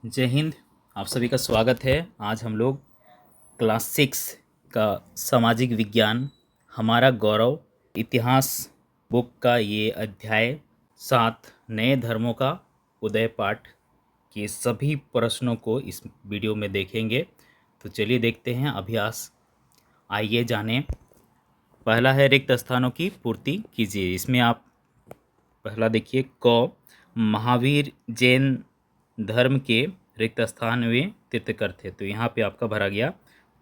जय हिंद। आप सभी का स्वागत है। आज हम लोग क्लास 6 का सामाजिक विज्ञान हमारा गौरव इतिहास बुक का ये अध्याय 7 नए धर्मों का उदय पाठ के सभी प्रश्नों को इस वीडियो में देखेंगे। तो चलिए देखते हैं अभ्यास। आइए जानें। पहला है रिक्त स्थानों की पूर्ति कीजिए। इसमें आप पहला देखिए क महावीर जैन धर्म के रिक्त स्थान वे तीर्थकर थे। तो यहाँ पे आपका भरा गया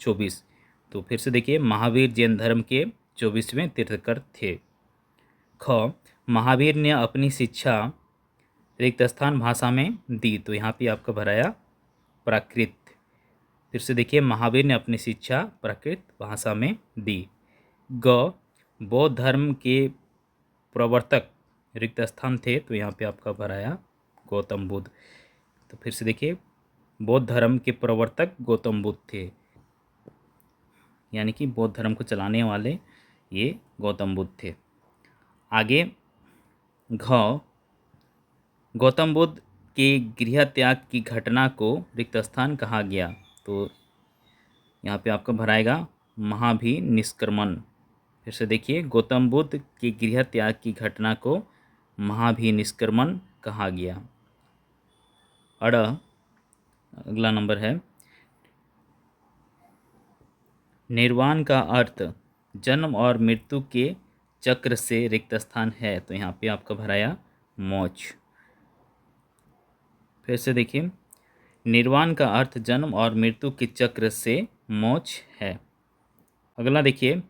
24। तो फिर से देखिए महावीर जैन धर्म के 24वें तीर्थकर थे। ख महावीर ने अपनी शिक्षा रिक्त स्थान भाषा में दी। तो यहाँ पे आपका भराया प्राकृत। फिर से देखिए महावीर ने अपनी शिक्षा प्राकृत भाषा में दी। ग बौद्ध धर्म के प्रवर्तक रिक्त स्थान थे। तो यहाँ पे आपका भराया गौतम बुद्ध। तो फिर से देखिए बौद्ध धर्म के प्रवर्तक गौतम बुद्ध थे, यानी कि बौद्ध धर्म को चलाने वाले ये गौतम बुद्ध थे। आगे घ गौतम बुद्ध के गृह त्याग की घटना को रिक्त स्थान कहा गया। तो यहाँ पे आपका भराएगा महाभिनिष्क्रमण। फिर से देखिए गौतम बुद्ध के गृह त्याग की घटना को महाभिनिष्क्रमण कहा गया। अगला नंबर है निर्वाण का अर्थ जन्म और मृत्यु के चक्र से रिक्त स्थान है। तो यहाँ पे आपका भराया मोक्ष। फिर से देखिए निर्वाण का अर्थ जन्म और मृत्यु के चक्र से मोक्ष है। अगला देखिए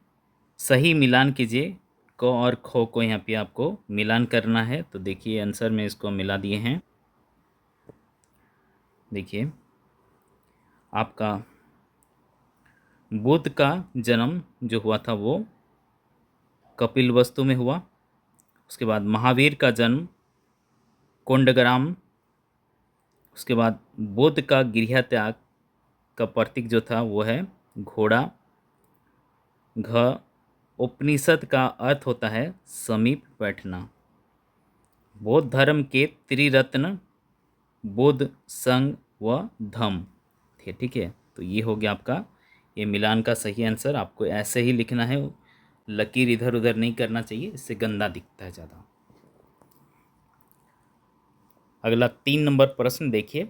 सही मिलान कीजिए। क और ख को यहाँ पे आपको मिलान करना है। तो देखिए आंसर में इसको मिला दिए हैं। देखिए आपका बुद्ध का जन्म जो हुआ था वो कपिलवस्तु में हुआ। उसके बाद महावीर का जन्म कोंडग्राम। उसके बाद बुद्ध का गृह त्याग का प्रतीक जो था वो है घोड़ा। घ उपनिषद का अर्थ होता है समीप बैठना। बौद्ध धर्म के त्रिरत्न बुद्ध, संघ व धम्म थे। ठीक है, तो ये हो गया आपका ये मिलान का सही आंसर। आपको ऐसे ही लिखना है, लकीर इधर उधर नहीं करना चाहिए, इससे गंदा दिखता है ज़्यादा। अगला 3 नंबर प्रश्न देखिए।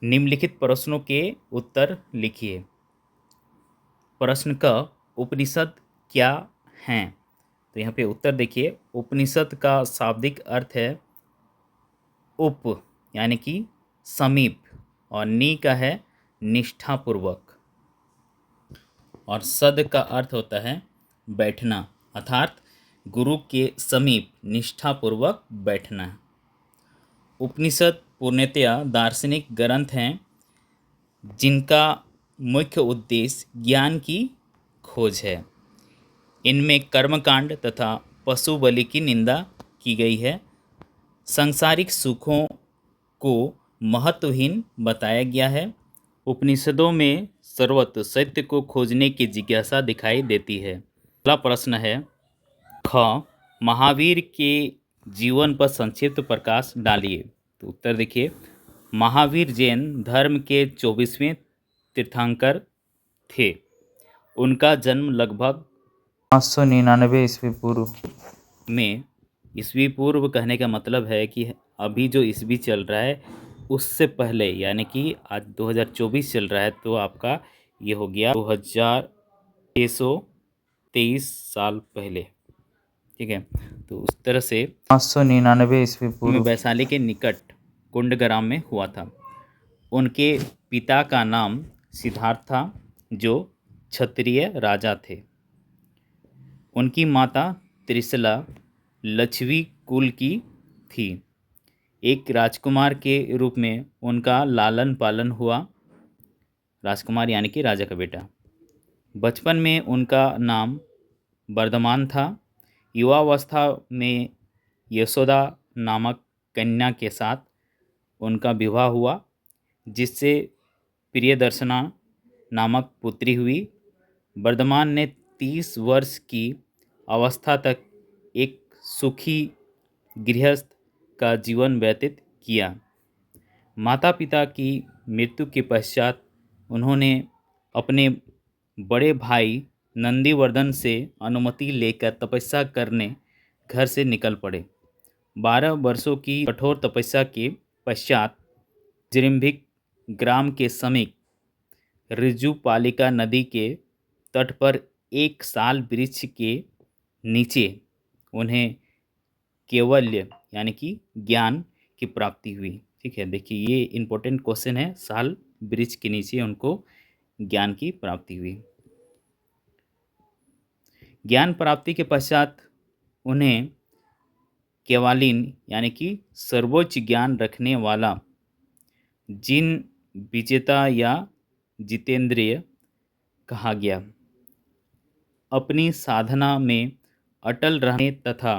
निम्नलिखित प्रश्नों के उत्तर लिखिए। प्रश्न का उपनिषद क्या हैं? तो यहाँ पे उत्तर देखिए उपनिषद का शाब्दिक अर्थ है उप यानी कि समीप, और नी का है निष्ठापूर्वक, और सद का अर्थ होता है बैठना, अर्थात गुरु के समीप निष्ठापूर्वक बैठना। उपनिषद पूर्णतया दार्शनिक ग्रंथ हैं जिनका मुख्य उद्देश्य ज्ञान की खोज है। इनमें कर्मकांड तथा पशु बलि की निंदा की गई है। सांसारिक सुखों को महत्वहीन बताया गया है। उपनिषदों में सर्वत्र सत्य को खोजने की जिज्ञासा दिखाई देती है। अगला प्रश्न है ख महावीर के जीवन पर संक्षिप्त प्रकाश डालिए। तो उत्तर देखिए महावीर जैन धर्म के 24वें तीर्थंकर थे। उनका जन्म लगभग 599 ईस्वी पूर्व में, ईस्वी पूर्व कहने का मतलब है कि अभी जो ईस्वी चल रहा है उससे पहले, यानी कि आज 2024 चल रहा है, तो आपका ये हो गया 2623 साल पहले। ठीक है, तो उस तरह से 599 ईस्वी में पूर्व वैशाली के निकट कुंडग्राम में हुआ था। उनके पिता का नाम सिद्धार्थ था जो क्षत्रिय राजा थे। उनकी माता त्रिशला लक्ष्मी कुल की थी। एक राजकुमार के रूप में उनका लालन पालन हुआ। राजकुमार यानी कि राजा का बेटा। बचपन में उनका नाम वर्धमान था। युवावस्था में यशोदा नामक कन्या के साथ उनका विवाह हुआ, जिससे प्रियदर्शना नामक पुत्री हुई। वर्धमान ने 30 वर्ष की अवस्था तक एक सुखी गृहस्थ का जीवन व्यतीत किया। माता पिता की मृत्यु के पश्चात उन्होंने अपने बड़े भाई नंदीवर्धन से अनुमति लेकर तपस्या करने घर से निकल पड़े। 12 वर्षों की कठोर तपस्या के पश्चात जिरिम्भिक ग्राम के समीप ऋजुपालिका नदी के तट पर एक साल वृक्ष के नीचे उन्हें केवल्य यानी कि ज्ञान की प्राप्ति हुई। ठीक है, देखिए ये इम्पोर्टेंट क्वेश्चन है, साल वृक्ष के नीचे उनको ज्ञान की प्राप्ति हुई। ज्ञान प्राप्ति के पश्चात उन्हें केवालिन यानी कि सर्वोच्च ज्ञान रखने वाला जिन विजेता या जितेंद्रिय कहा गया। अपनी साधना में अटल रहने तथा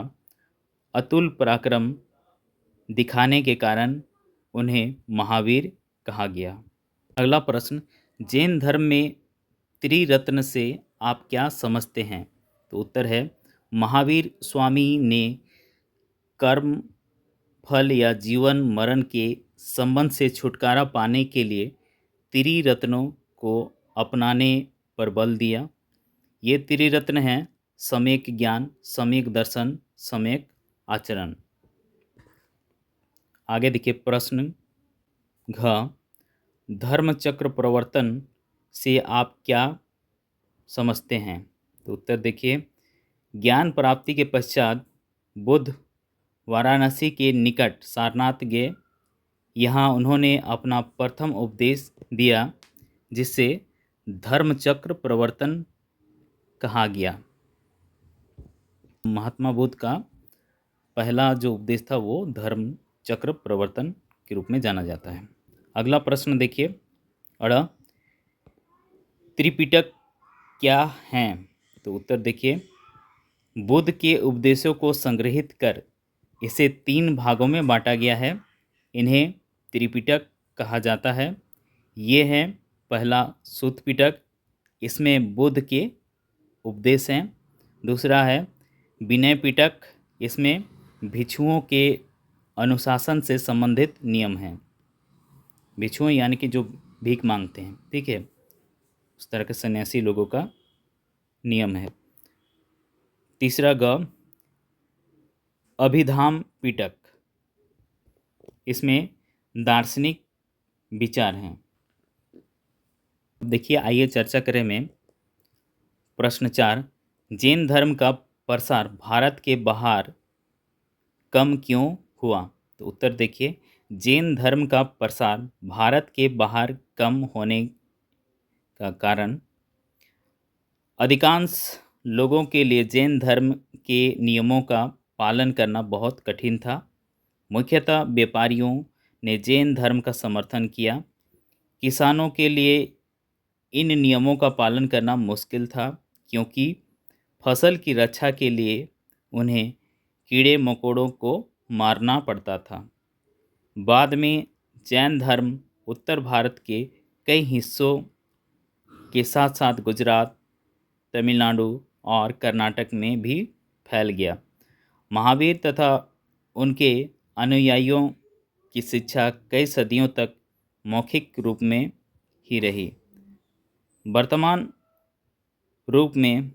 अतुल पराक्रम दिखाने के कारण उन्हें महावीर कहा गया। अगला प्रश्न, जैन धर्म में त्रिरत्न से आप क्या समझते हैं? तो उत्तर है, महावीर स्वामी ने कर्म, फल या जीवन मरण के संबंध से छुटकारा पाने के लिए त्रिरत्नों को अपनाने पर बल दिया। ये त्रिरत्न हैं सम्यक ज्ञान, सम्यक दर्शन, सम्यक आचरण। आगे देखिए प्रश्न घ, धर्म चक्र प्रवर्तन से आप क्या समझते हैं? तो उत्तर देखिए, ज्ञान प्राप्ति के पश्चात बुद्ध वाराणसी के निकट सारनाथ गए। यहाँ उन्होंने अपना प्रथम उपदेश दिया जिसे धर्मचक्र प्रवर्तन कहा गया। महात्मा बुद्ध का पहला जो उपदेश था वो धर्म चक्र प्रवर्तन के रूप में जाना जाता है। अगला प्रश्न देखिए, अड़, त्रिपिटक क्या हैं? तो उत्तर देखिए, बुद्ध के उपदेशों को संग्रहित कर इसे 3 भागों में बांटा गया है। इन्हें त्रिपिटक कहा जाता है। ये हैं, पहला सूत पिटक, इसमें बुद्ध के उपदेश हैं। दूसरा है विनय पिटक, इसमें भिक्षुओं के अनुशासन से संबंधित नियम हैं। भिक्षुओं यानी कि जो भीख मांगते हैं, ठीक है, उस तरह के सन्यासी लोगों का नियम है। तीसरा ग, अभिधाम पिटक, इसमें दार्शनिक विचार हैं। देखिए आइए चर्चा करें में प्रश्न 4, जैन धर्म का प्रसार भारत के बाहर कम क्यों हुआ? तो उत्तर देखिए, जैन धर्म का प्रसार भारत के बाहर कम होने का कारण अधिकांश लोगों के लिए जैन धर्म के नियमों का पालन करना बहुत कठिन था। मुख्यतः व्यापारियों ने जैन धर्म का समर्थन किया। किसानों के लिए इन नियमों का पालन करना मुश्किल था क्योंकि फसल की रक्षा के लिए उन्हें कीड़े मकोड़ों को मारना पड़ता था। बाद में जैन धर्म उत्तर भारत के कई हिस्सों के साथ साथ गुजरात, तमिलनाडु और कर्नाटक में भी फैल गया। महावीर तथा उनके अनुयायियों की शिक्षा कई सदियों तक मौखिक रूप में ही रही। वर्तमान रूप में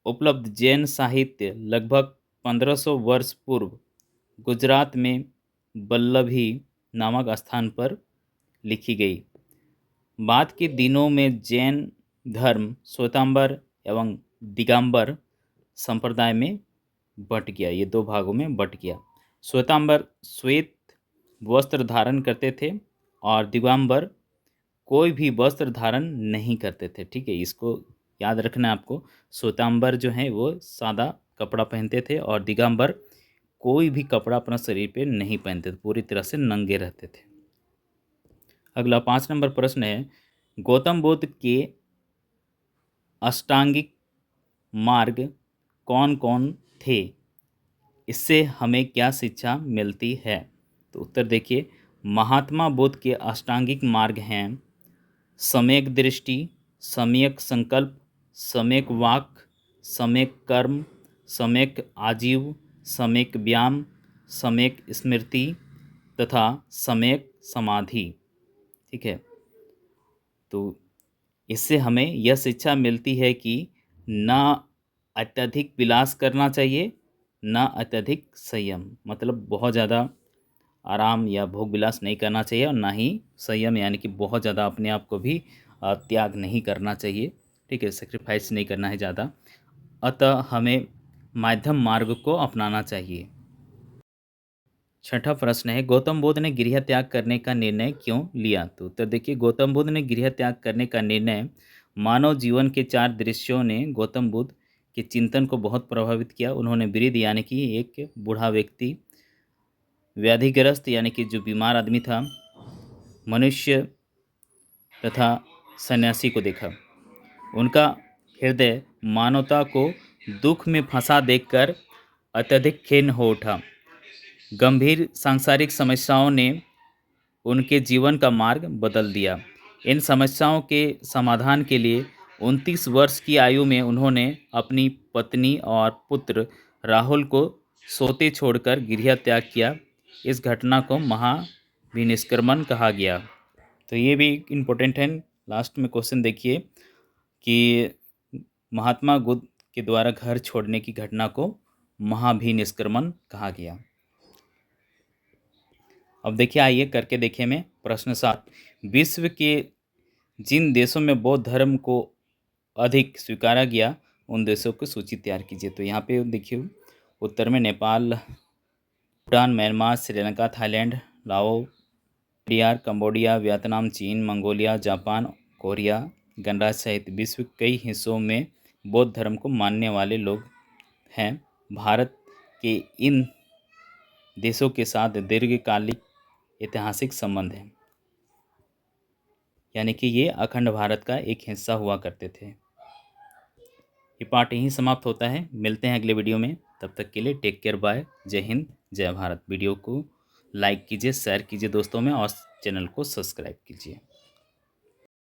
उपलब्ध जैन साहित्य लगभग 1500 वर्ष पूर्व गुजरात में वल्लभी नामक स्थान पर लिखी गई। बाद के दिनों में जैन धर्म श्वेतांबर एवं दिगंबर संप्रदाय में बंट गया। ये 2 भागों में बंट गया। श्वेतांबर श्वेत वस्त्र धारण करते थे और दिगंबर कोई भी वस्त्र धारण नहीं करते थे। ठीक है, इसको याद रखना है आपको। श्वेतांबर जो है वो सादा कपड़ा पहनते थे और दिगंबर कोई भी कपड़ा अपना शरीर पे नहीं पहनते थे, पूरी तरह से नंगे रहते थे। अगला 5 नंबर प्रश्न है, गौतम बुद्ध के अष्टांगिक मार्ग कौन कौन थे? इससे हमें क्या शिक्षा मिलती है? तो उत्तर देखिए, महात्मा बुद्ध के अष्टांगिक मार्ग हैं सम्यक दृष्टि, सम्यक संकल्प, सम्यक वाक, सम्यक कर्म, सम्यक आजीव, सम्यक व्यायाम, सम्यक स्मृति तथा सम्यक समाधि। ठीक है, तो इससे हमें यह शिक्षा मिलती है कि ना अत्यधिक विलास करना चाहिए, ना अत्यधिक संयम, मतलब बहुत ज़्यादा आराम या भोग विलास नहीं करना चाहिए, और ना ही संयम यानी कि बहुत ज़्यादा अपने आप को भी त्याग नहीं करना चाहिए। ठीक है, सेक्रीफाइस नहीं करना है ज़्यादा। अतः हमें मध्यम मार्ग को अपनाना चाहिए। छठा प्रश्न है, गौतम बुद्ध ने गृह त्याग करने का निर्णय क्यों लिया? तो उत्तर देखिए, गौतम बुद्ध ने गृह त्याग करने का निर्णय, मानव जीवन के 4 दृश्यों ने गौतम बुद्ध के चिंतन को बहुत प्रभावित किया। उन्होंने वृद्ध यानी कि एक बूढ़ा व्यक्ति, व्याधिग्रस्त यानी कि जो बीमार आदमी था, मनुष्य तथा सन्यासी को देखा। उनका हृदय मानवता को दुख में फंसा देखकर अत्यधिक खिन्न हो उठा। गंभीर सांसारिक समस्याओं ने उनके जीवन का मार्ग बदल दिया। इन समस्याओं के समाधान के लिए 29 वर्ष की आयु में उन्होंने अपनी पत्नी और पुत्र राहुल को सोते छोड़कर गृह त्याग किया। इस घटना को महाभिनिष्क्रमण कहा गया। तो ये भी इम्पोर्टेंट है। लास्ट में क्वेश्चन देखिए कि महात्मा बुद्ध के द्वारा घर छोड़ने की घटना को महाभिनिष्क्रमण कहा गया। अब देखिए, आइए करके देखिए में प्रश्न 7, विश्व के जिन देशों में बौद्ध धर्म को अधिक स्वीकारा गया उन देशों की सूची तैयार कीजिए। तो यहाँ पे देखिए, उत्तर में नेपाल, भूटान, म्यांमार, श्रीलंका, थाईलैंड, लाओ, इंडिया, कंबोडिया, वियतनाम, चीन, मंगोलिया, जापान, कोरिया, गणराज्य सहित विश्व के कई हिस्सों में बौद्ध धर्म को मानने वाले लोग हैं। भारत के इन देशों के साथ दीर्घकालिक ऐतिहासिक संबंध है, यानी कि ये अखंड भारत का एक हिस्सा हुआ करते थे। ये पार्ट यहीं समाप्त होता है। मिलते हैं अगले वीडियो में, तब तक के लिए टेक केयर, बाय, जय हिंद, जय भारत। वीडियो को लाइक कीजिए, शेयर कीजिए दोस्तों में, और चैनल को सब्सक्राइब कीजिए।